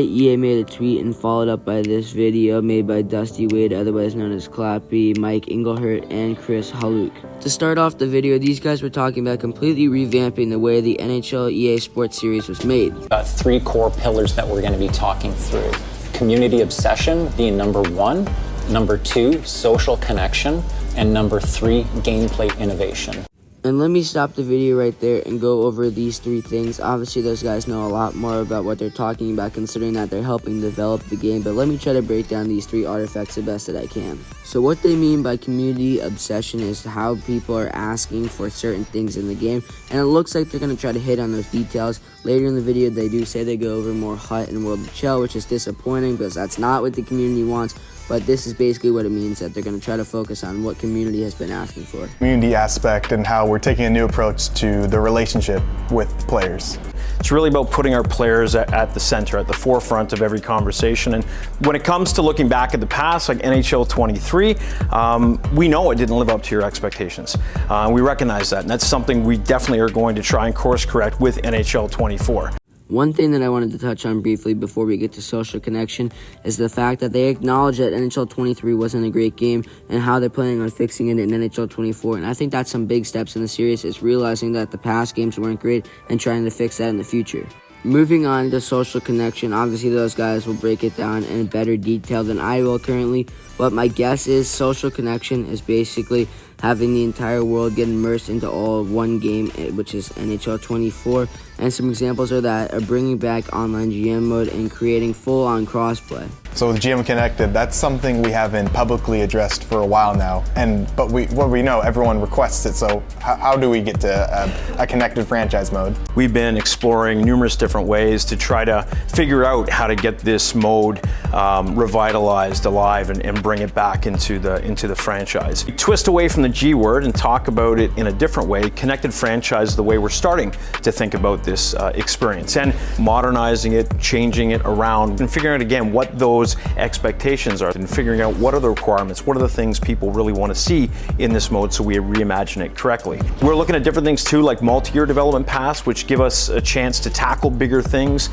EA made a tweet and followed up by this video made by Dusty Wade, otherwise known as Clappy, Mike Engelhart, and Chris Haluk. To start off the video, these guys were talking about completely revamping the way the NHL EA Sports Series was made. Got three core pillars that we're going to be talking through. Community obsession being number one, number two, social connection, and number three, gameplay innovation. And let me stop the video right there and go over these three things. Obviously, those guys know a lot more about what they're talking about, considering that they're helping develop the game. But let me try to break down these three artifacts the best that I can. So what they mean by community obsession is how people are asking for certain things in the game. And it looks like they're going to try to hit on those details. Later in the video, they do say they go over more HUT and World of Chell, which is disappointing because that's not what the community wants. But this is basically what it means, that they're going to try to focus on what community has been asking for. Community aspect and how we're taking a new approach to the relationship with players. It's really about putting our players at the center, at the forefront of every conversation. And when it comes to looking back at the past, like NHL 23, we know it didn't live up to your expectations. We recognize that, and that's something we definitely are going to try and course correct with NHL 24. One thing that I wanted to touch on briefly before we get to social connection is the fact that they acknowledge that NHL 23 wasn't a great game and how they're planning on fixing it in NHL 24. And I think that's some big steps in the series, is realizing that the past games weren't great and trying to fix that in the future. Moving on to social connection, obviously those guys will break it down in better detail than I will currently, but my guess is social connection is basically having the entire world get immersed into all one game, which is NHL 24, and some examples of that are bringing back online GM mode and creating full-on crossplay. So with GM Connected, that's something we haven't publicly addressed for a while now, but what we know, everyone requests it, so how do we get to a connected franchise mode? We've been exploring numerous different ways to try to figure out how to get this mode revitalized, alive, and bring it back into the franchise. We twist away from the G word and talk about it in a different way. Connected franchise is the way we're starting to think about this experience, and modernizing it, changing it around, and figuring out again what those expectations are, and figuring out what are the requirements, what are the things people really want to see in this mode so we reimagine it correctly. We're looking at different things too, like multi-year development paths, which give us a chance to tackle bigger things.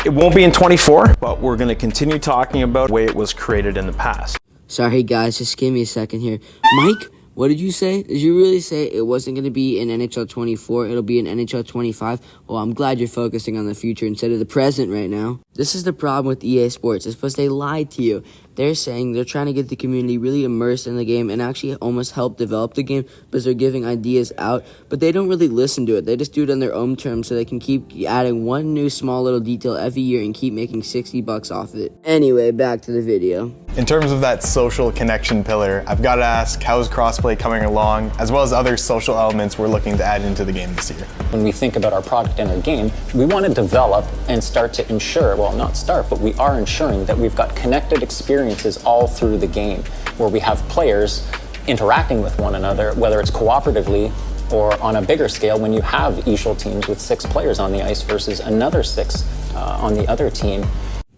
It won't be in 24, but we're going to continue talking about the way it was created in the past. Sorry guys, just give me a second here. Mike, what did you say? Did you really say it wasn't going to be in NHL 24, it'll be in NHL 25? Well, I'm glad you're focusing on the future instead of the present right now. This is the problem with EA Sports, it's because they lied to you. They're saying they're trying to get the community really immersed in the game and actually almost help develop the game because they're giving ideas out, but they don't really listen to it. They just do it on their own terms so they can keep adding one new small little detail every year and keep making $60 off of it. Anyway, back to the video. In terms of that social connection pillar, I've got to ask, how's crossplay coming along, as well as other social elements we're looking to add into the game this year? When we think about our product and our game, we want to develop and start to ensure, well, not start, but we are ensuring that we've got connected experiences all through the game, where we have players interacting with one another, whether it's cooperatively or on a bigger scale when you have eShul teams with 6 players on the ice versus another 6 on the other team.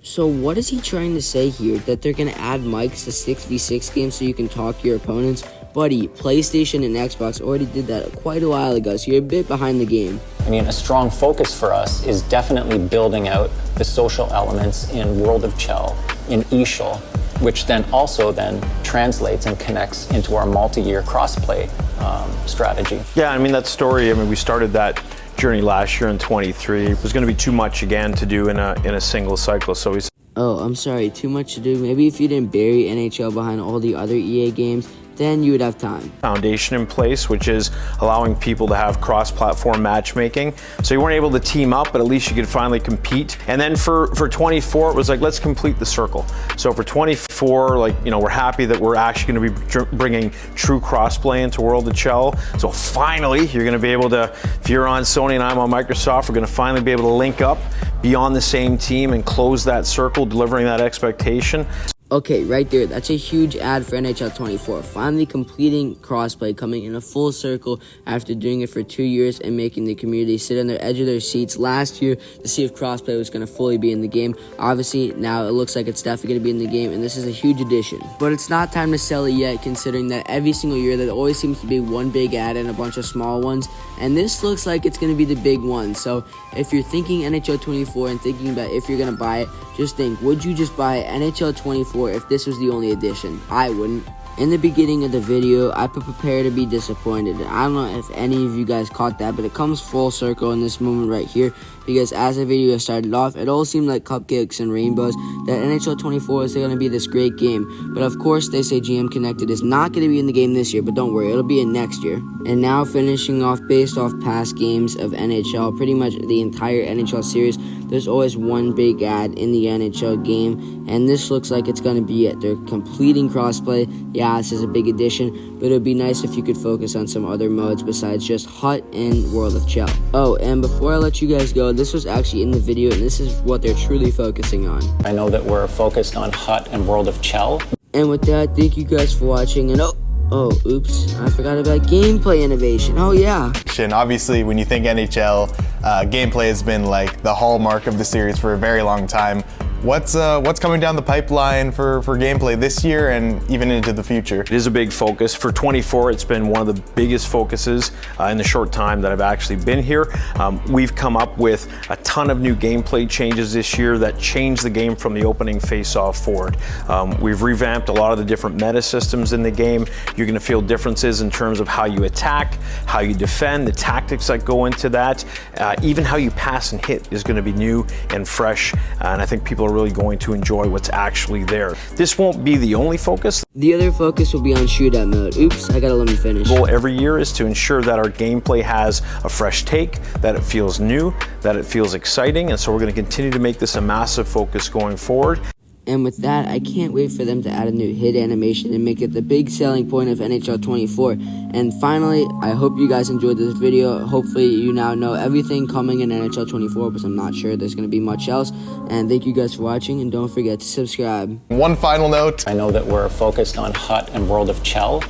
So what is he trying to say here? That they're going to add mics to 6v6 games so you can talk to your opponents? Buddy, PlayStation and Xbox already did that quite a while ago, so you're a bit behind the game. I mean, a strong focus for us is definitely building out the social elements in World of Chell, in eShul, which then also translates and connects into our multi-year crossplay strategy. Yeah, I mean, that story, we started that journey last year in 23. It was going to be too much again to do in a single cycle, so we... Oh, I'm sorry, too much to do? Maybe if you didn't bury NHL behind all the other EA games, then you would have time. Foundation in place, which is allowing people to have cross-platform matchmaking. So you weren't able to team up, but at least you could finally compete. And then for 24, it was like, let's complete the circle. So for 24, we're happy that we're actually going to be bringing true crossplay into World of Chell. So finally, you're going to be able to, if you're on Sony and I'm on Microsoft, we're going to finally be able to link up, be on the same team, and close that circle, delivering that expectation. Okay, right there, that's a huge ad for NHL 24. Finally completing crossplay, coming in a full circle after doing it for 2 years and making the community sit on the edge of their seats last year to see if crossplay was going to fully be in the game. Obviously, now it looks like it's definitely going to be in the game, and this is a huge addition. But it's not time to sell it yet, considering that every single year there always seems to be one big ad and a bunch of small ones, and this looks like it's going to be the big one. So if you're thinking NHL 24 and thinking about if you're going to buy it, just think, would you just buy NHL 24 if this was the only edition? I wouldn't. In the beginning of the video, I prepare to be disappointed. I don't know if any of you guys caught that, but it comes full circle in this moment right here, because as the video started off, it all seemed like cupcakes and rainbows, that NHL 24 is going to be this great game. But of course, they say GM Connected is not going to be in the game this year, but don't worry, it'll be in next year. And now finishing off based off past games of NHL, pretty much the entire NHL series, there's always one big ad in the NHL game, and this looks like it's going to be it. They're completing crossplay. Yeah, this is a big addition, but it would be nice if you could focus on some other modes besides just Hut and World of Chell. Oh, and before I let you guys go, this was actually in the video, and this is what they're truly focusing on. I know that we're focused on Hut and World of Chell. And with that, thank you guys for watching, and oops, I forgot about gameplay innovation. Oh yeah. Obviously, when you think NHL, gameplay has been like the hallmark of the series for a very long time. What's coming down the pipeline for gameplay this year and even into the future? It is a big focus. For 24, it's been one of the biggest focuses in the short time that I've actually been here. We've come up with a ton of new gameplay changes this year that change the game from the opening face-off forward. We've revamped a lot of the different meta systems in the game. You're going to feel differences in terms of how you attack, how you defend, the tactics that go into that. Even how you pass and hit is going to be new and fresh, and I think people are really going to enjoy what's actually there. This won't be the only focus. The other focus will be on shootout mode. Oops, I gotta let me finish. The goal every year is to ensure that our gameplay has a fresh take, that it feels new, that it feels exciting, and so we're going to continue to make this a massive focus going forward. And with that, I can't wait for them to add a new hit animation and make it the big selling point of NHL 24. And finally, I hope you guys enjoyed this video. Hopefully you now know everything coming in NHL 24, because I'm not sure there's going to be much else. And thank you guys for watching, and don't forget to subscribe. One final note. I know that we're focused on Hut and World of Chell.